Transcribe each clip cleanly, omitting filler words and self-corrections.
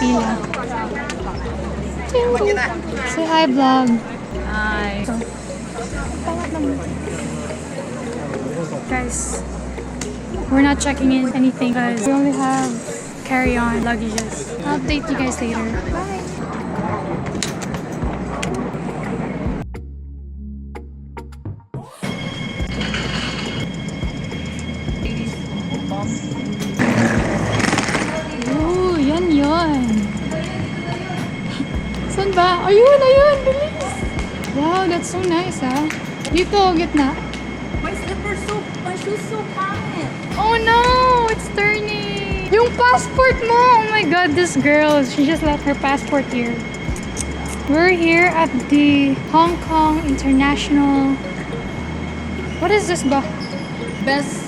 pila. Say hi, vlog. Hi. Guys, we're not checking in anything because we only have carry-on luggages. I'll update you guys later. Bye. Oh, yan. Saan ba? Ayun, bilis! Wow, that's so nice, ah. Dito, gitna. My shoes so pangit. Oh no, it's turning. Yung passport mo! Oh my god, this girl, she just left her passport here. We're here at the Hong Kong International... What is this ba? Best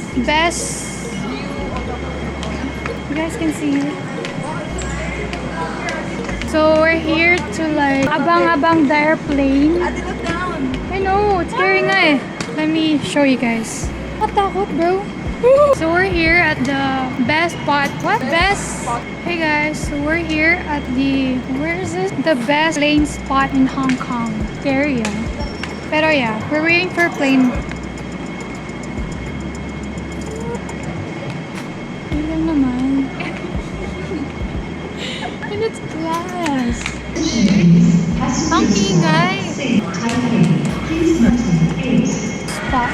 You guys can see it. So we're here to like abang-abang the airplane. I did it down. I know, it's scary nga eh. Let me show you guys. Matakot, bro. So we're here at the best spot. What? Best? Hey guys, so we're here at the, where is this? The best plane spot in Hong Kong area. Pero yeah, we're waiting for a plane. Ayun naman. And it's glass. Funky guys. Spot.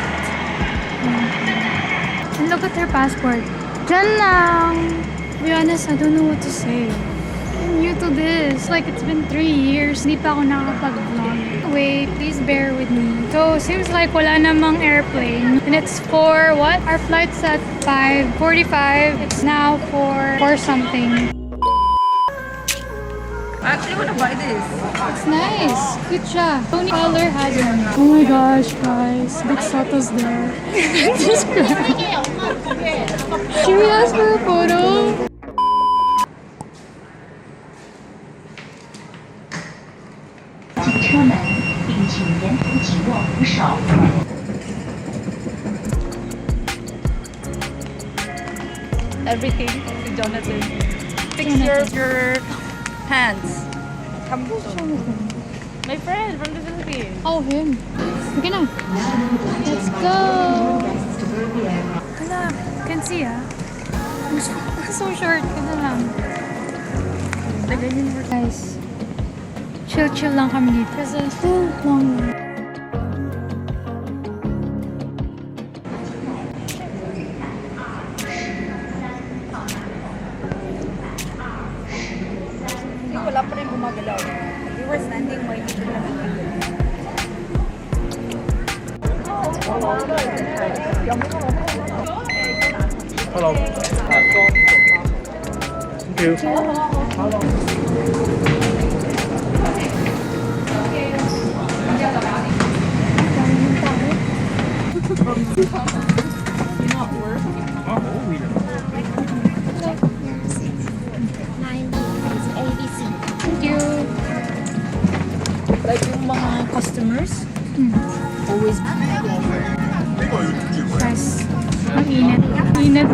And look at her passport. Diyan lang. To be honest, I don't know what to say. I'm new to this. Like, it's been 3 years. Hindi pa ako nakakapag-vlog. Wait, please bear with me. So, seems like wala namang airplane. And it's for what? Our flight's at 5:45. It's now for something. I actually want to buy this. It's nice. Cute siya. Tony Color has one. Oh my gosh, guys. Big Soto's there. Just crying. Should we ask for a photo? Everything to Jonathan. Fix your hands. My friend from the Philippines. Oh, him. Okay na. Let's go. Hala, you can see ah. I'm so short. Ganda lang. Guys, chill lang kami dito. Kasi still long. Wala pa rin gumagalaw. We were standing way dito na lang. Hello. Thank you. Thank you. Like yung mga customers, always Guys, ang init. Init.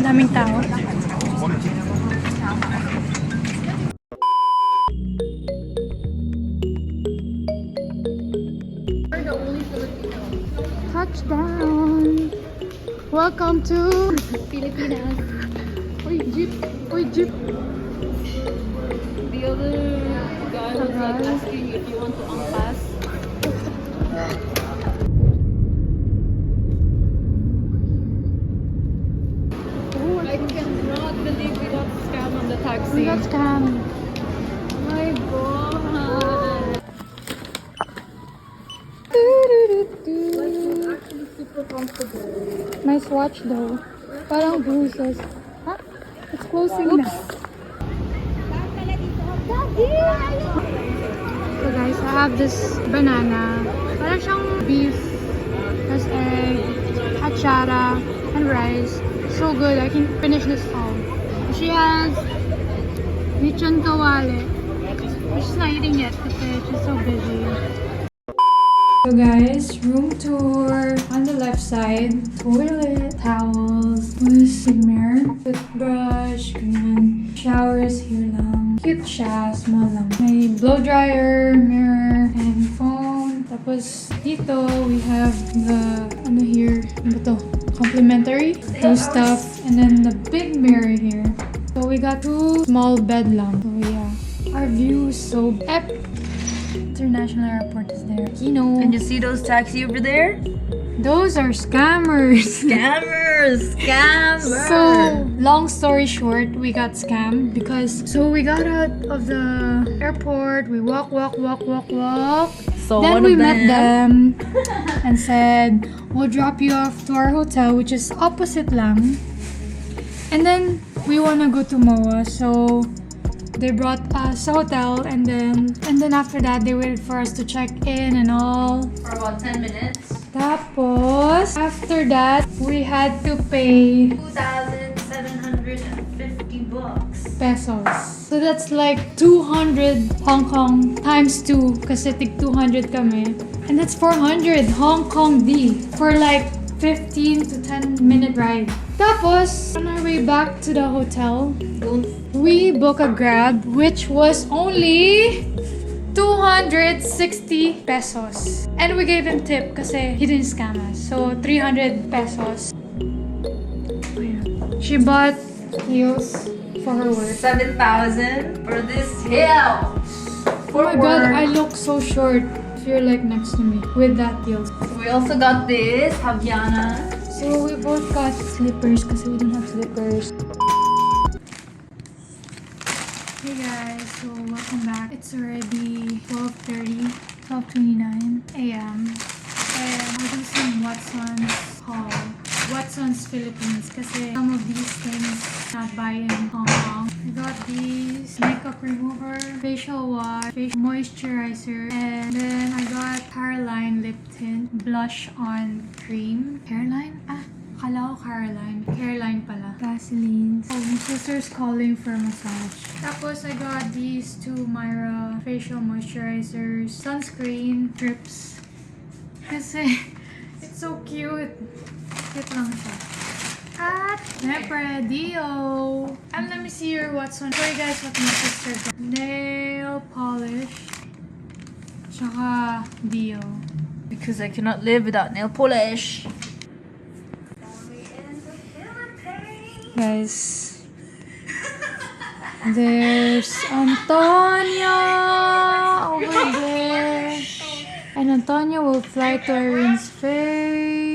Daming tao. Touchdown! Welcome to Pilipinas. Oy, jeep. The other guy was like asking if you want to unpass. I cannot believe we got scammed on the taxi. We got scammed. My God. Actually super comfortable. Nice watch though. Parang bruises. Huh? It's closing na. So guys, I have this banana. Parang siyang beef. There's egg, achara, and rice. So good. I can finish this all. She has lechon kawale. She's not eating yet because she's so busy. So guys, room tour. On the left side, toilet, towels, big mirror, toothbrush, ganyan. Showers here lang. Cute siya, small lang. May blow dryer, mirror, and phone. Tapos dito, we have the, ano here, ano ba to? Complimentary, two stuff, and then the big mirror here. So we got two small bed lang. So yeah, our view is so epic. International airport is there. And you see those taxi over there? Those are scammers. Scammers! Scammers! So, long story short, we got scammed because we got out of the airport, we walk. So Then one we of met them and said, we'll drop you off to our hotel, which is opposite lang. And then we wanna go to MOA, so they brought us a hotel, and then after that they waited for us to check in and all. for about 10 minutes. Tapos, after that, we had to pay 2,750 bucks. pesos. So that's like 200 Hong Kong times 2 kasi tig 200 kami. And that's 400 Hong Kong D for like 15 to 10 minute ride. Tapos, on our way back to the hotel, we booked a Grab which was only 260 pesos. And we gave him tip kasi he didn't scam us. So, 300 pesos. Oh, yeah. She bought heels for her work. 7,000 for this hill. Oh my god, I look so short if you're like next to me with that heels. We also got this Haviana. So, we both got slippers kasi we don't have slippers. Hey guys, so welcome back. It's already 12:29 a.m. and we're doing some Watson's haul. Watson's Philippines kasi some of these things not buy in Hong Kong. I got these makeup remover, facial wash, facial moisturizer, and then I got Caroline lip tint, blush on cream. Caroline? Akala ko Caroline. Caroline pala. Vaseline. Oh, my sister's calling for massage. Tapos, I got these two Myra facial moisturizers, sunscreen, drips. Kasi, it's so cute. Cute lang siya. At, syempre, Dio. And let me see your Watson. Show you guys what my sister got. Nail polish. Tsaka, Dio. Because I cannot live without nail polish. Guys, there's Antonia over there, and Antonia will fly to Irene's face.